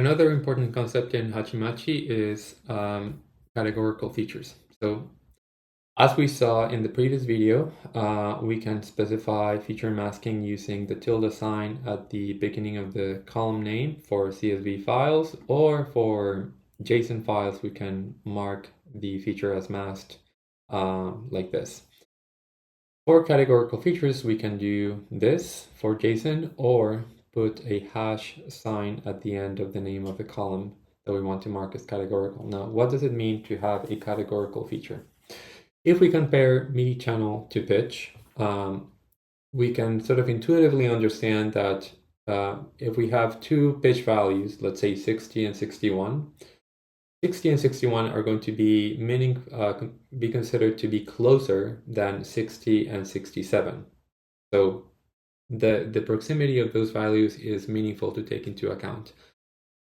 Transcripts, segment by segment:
Another important concept in hachi is categorical features. So as we saw in the previous video, we can specify feature masking using the tilde sign at the beginning of the column name for CSV files, or for JSON files, we can mark the feature as masked like this. For categorical features, we can do this for JSON, or put a hash sign at the end of the name of the column that we want to mark as categorical. Now, what does it mean to have a categorical feature? If we compare MIDI channel to pitch, we can sort of intuitively understand that if we have two pitch values, let's say 60 and 61, 60 and 61 are going to be be considered to be closer than 60 and 67. So the proximity of those values is meaningful to take into account.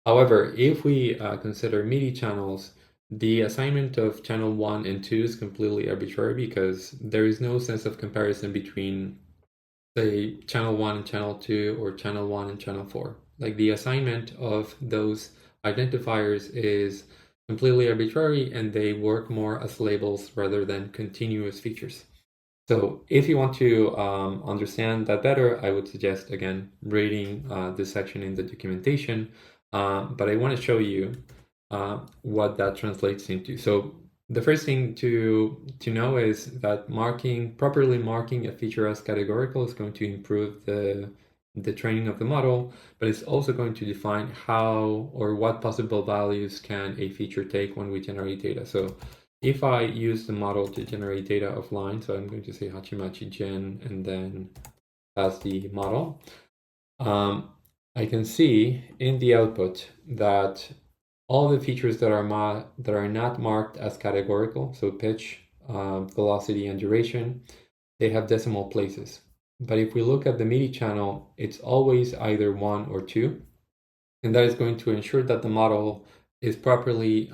However, if we consider MIDI channels, the assignment of channel 1 and 2 is completely arbitrary because there is no sense of comparison between, say, channel 1 and channel 2 or channel 1 and channel 4. Like, the assignment of those identifiers is completely arbitrary, and they work more as labels rather than continuous features. So if you want to understand that better, I would suggest, again, reading this section in the documentation. But I want to show you what that translates into. So the first thing to know is that properly marking a feature as categorical is going to improve the training of the model, but it's also going to define how or what possible values can a feature take when we generate data. So if I use the model to generate data offline, so I'm going to say hachi gen and then pass the model, I can see in the output that all the features that are not marked as categorical, so pitch, velocity, and duration, they have decimal places. But if we look at the MIDI channel, it's always either 1 or 2, and that is going to ensure that the model is properly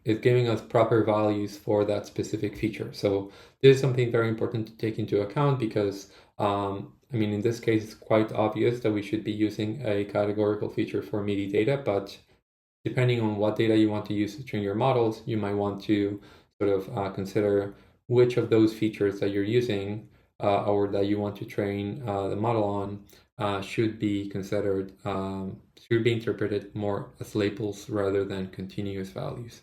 is giving us proper values for that specific feature. So this is something very important to take into account because I mean, in this case, it's quite obvious that we should be using a categorical feature for MIDI data, but depending on what data you want to use to train your models, you might want to sort of consider which of those features that you're using or that you want to train the model on should be considered, should be interpreted more as labels rather than continuous values.